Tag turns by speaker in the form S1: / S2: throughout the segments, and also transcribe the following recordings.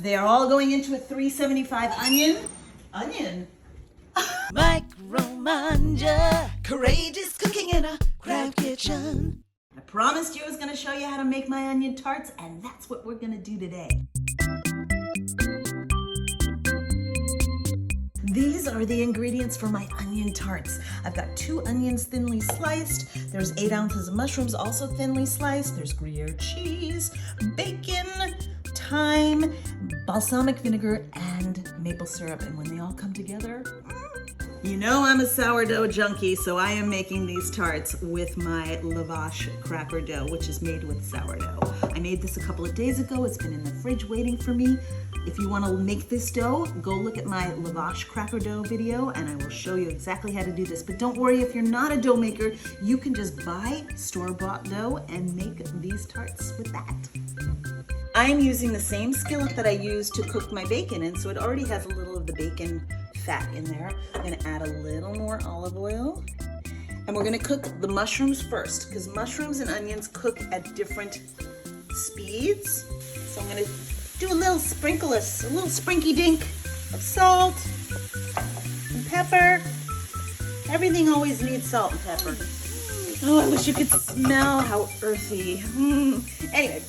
S1: They are all going into a 375 onion.
S2: MicroMangia, courageous cooking in a crowd kitchen.
S1: I promised you I was going to show you how to make my onion tarts, and that's what we're going to do today. These are the ingredients for my onion tarts. I've got 2 onions thinly sliced. There's 8 ounces of mushrooms also thinly sliced. There's Gruyere cheese, bacon, thyme, balsamic vinegar, and maple syrup. And when they all come together, you know I'm a sourdough junkie, so I am making these tarts with my lavash cracker dough, which is made with sourdough. I made this a couple of days ago. It's been in the fridge waiting for me. If you want to make this dough, go look at my lavash cracker dough video and I will show you exactly how to do this. But don't worry, if you're not a dough maker, you can just buy store-bought dough and make these tarts with that. I'm using the same skillet that I used to cook my bacon in, so it already has a little of the bacon fat in there. I'm going to add a little more olive oil. And we're going to cook the mushrooms first, because mushrooms and onions cook at different speeds. So I'm going to do a little sprinky dink of salt and pepper. Everything always needs salt and pepper. Oh, I wish you could smell how earthy. Anyway,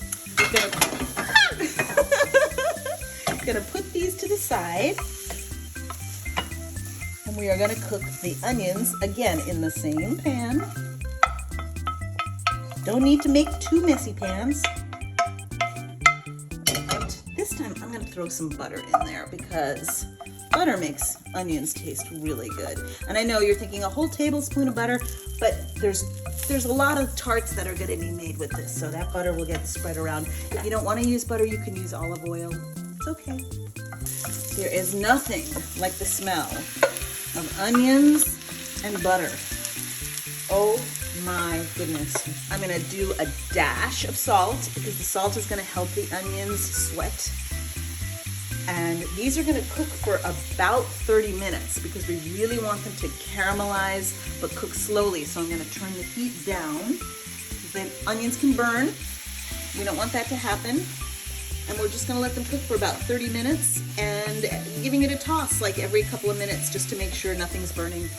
S1: we're gonna put these to the side. And we are gonna cook the onions again in the same pan. Don't need to make 2 messy pans. This time I'm going to throw some butter in there because butter makes onions taste really good. And I know you're thinking a whole tablespoon of butter, but there's a lot of tarts that are going to be made with this, so that butter will get spread around. If you don't want to use butter, you can use olive oil. It's okay. There is nothing like the smell of onions and butter. Oh my goodness. I'm going to do a dash of salt because the salt is going to help the onions sweat. And these are going to cook for about 30 minutes because we really want them to caramelize but cook slowly. So I'm going to turn the heat down. The onions can burn. We don't want that to happen. And we're just going to let them cook for about 30 minutes and giving it a toss like every couple of minutes just to make sure nothing's burning.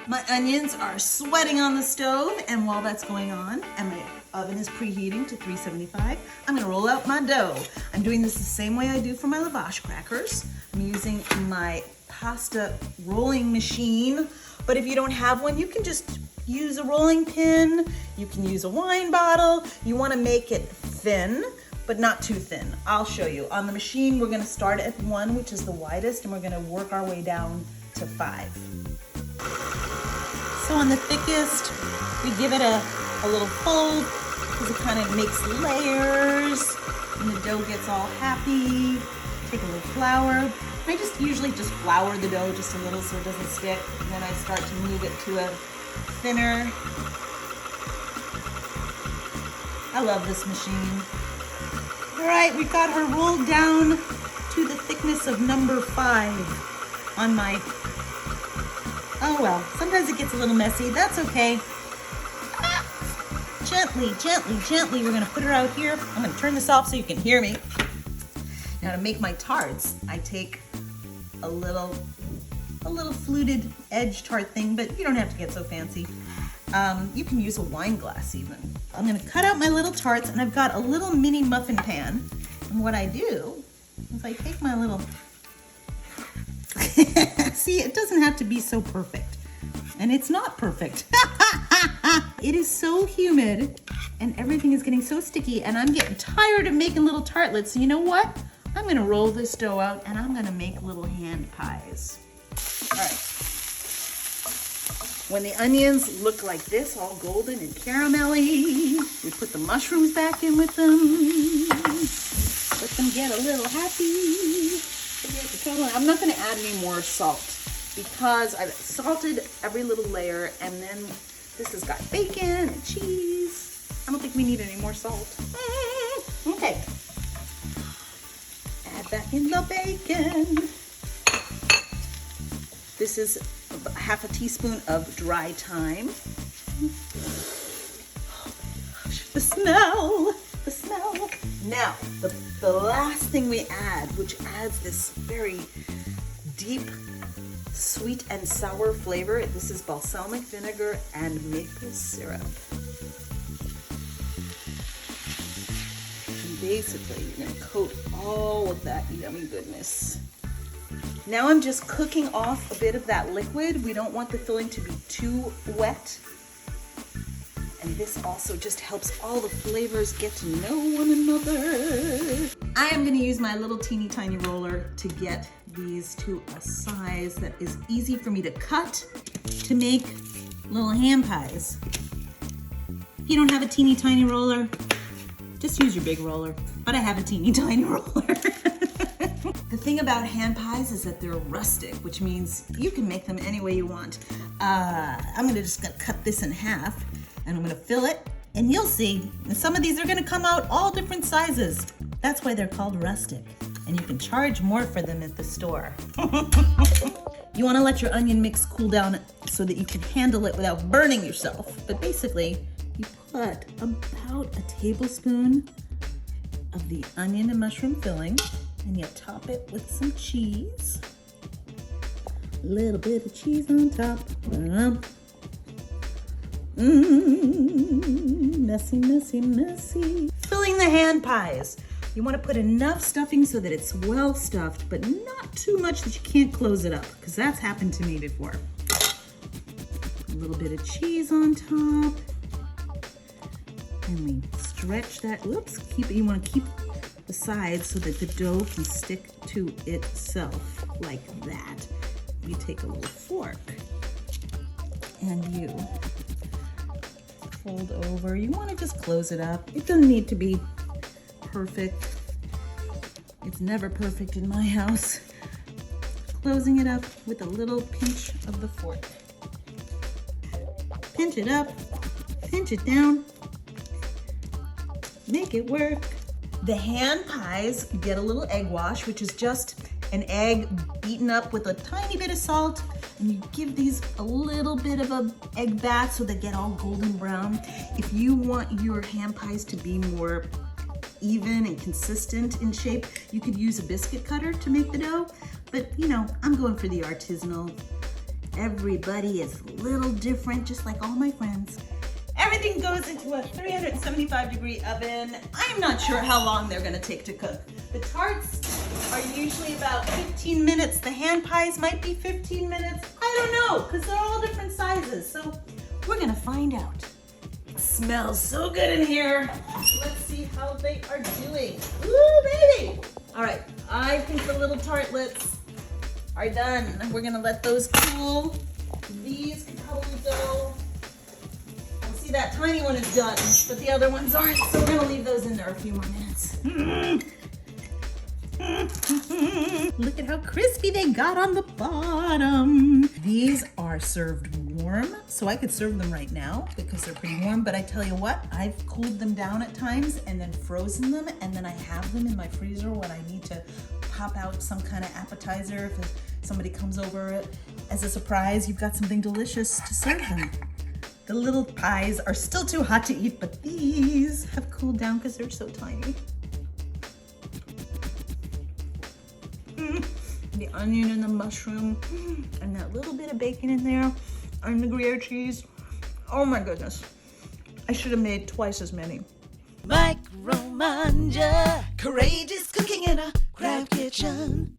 S1: My onions are sweating on the stove, and while that's going on, and my oven is preheating to 375, I'm gonna roll out my dough. I'm doing this the same way I do for my lavash crackers. I'm using my pasta rolling machine, but if you don't have one, you can just use a rolling pin, you can use a wine bottle. You wanna make it thin, but not too thin. I'll show you. On the machine, we're gonna start at 1, which is the widest, and we're gonna work our way down to 5. So on the thickest, we give it a little fold because it kind of makes layers and the dough gets all happy. Take a little flour. I usually just flour the dough just a little so it doesn't stick. And then I start to move it to a thinner. I love this machine. All right, we've got her rolled down to the thickness of number 5 on my. Oh well, sometimes it gets a little messy. That's okay. Gently, gently, gently. We're gonna put her out here. I'm gonna turn this off so you can hear me. Now to make my tarts, I take a little fluted edge tart thing, but you don't have to get so fancy. You can use a wine glass even. I'm gonna cut out my little tarts, and I've got a little mini muffin pan. And what I do is I take my little. See, it doesn't have to be so perfect. And it's not perfect. It is so humid and everything is getting so sticky and I'm getting tired of making little tartlets. So you know what? I'm gonna roll this dough out and I'm gonna make little hand pies. All right. When the onions look like this, all golden and caramelly, we put the mushrooms back in with them. Let them get a little happy. I'm not going to add any more salt because I've salted every little layer, and then this has got bacon and cheese. I don't think we need any more salt. Okay. Add back in the bacon. This is half a teaspoon of dry thyme. Oh my gosh, the smell. Now, the last thing we add, which adds this very deep, sweet and sour flavor, this is balsamic vinegar and maple syrup. And basically, you're gonna coat all of that yummy goodness. Now I'm just cooking off a bit of that liquid. We don't want the filling to be too wet. And this also just helps all the flavors get to know one another. I am gonna use my little teeny tiny roller to get these to a size that is easy for me to cut to make little hand pies. If you don't have a teeny tiny roller, just use your big roller. But I have a teeny tiny roller. The thing about hand pies is that they're rustic, which means you can make them any way you want. I'm gonna cut this in half, and I'm gonna fill it, and you'll see, some of these are gonna come out all different sizes. That's why they're called rustic, and you can charge more for them at the store. You wanna let your onion mix cool down so that you can handle it without burning yourself. But basically, you put about a tablespoon of the onion and mushroom filling, and you top it with some cheese. A little bit of cheese on top. Messy, messy, messy. Filling the hand pies. You want to put enough stuffing so that it's well stuffed, but not too much that you can't close it up, because that's happened to me before. A little bit of cheese on top. And we stretch that. Whoops, you want to keep the sides so that the dough can stick to itself like that. You take a little fork and you fold over. You want to just close it up. It doesn't need to be perfect. It's never perfect in my house. Closing it up with a little pinch of the fork. Pinch it up, pinch it down, make it work. The hand pies get a little egg wash, which is just an egg beaten up with a tiny bit of salt, and you give these a little bit of a egg bath so they get all golden brown. If you want your hand pies to be more even and consistent in shape, you could use a biscuit cutter to make the dough, but you know, I'm going for the artisanal. Everybody is a little different, just like all my friends. Everything goes into a 375-degree oven. I'm not sure how long they're gonna take to cook. The tarts are usually about 15 minutes. The hand pies might be 15 minutes. I don't know, because they're all different sizes. So we're gonna find out. It smells so good in here. Let's see how they are doing. Ooh, baby. All right, I think the little tartlets are done. We're gonna let those cool. These can probably go. See, that tiny one is done, but the other ones aren't, so we're gonna leave those in there a few more minutes. Look at how crispy they got on the bottom. These are served warm, so I could serve them right now because they're pretty warm, but I tell you what, I've cooled them down at times and then frozen them, and then I have them in my freezer when I need to pop out some kind of appetizer. If somebody comes over as a surprise, you've got something delicious to serve them. The little pies are still too hot to eat, but these have cooled down because they're so tiny. The onion and the mushroom and that little bit of bacon in there and the Gruyere cheese. Oh my goodness. I should have made twice as many.
S2: MicroMangia, courageous cooking in a craft kitchen.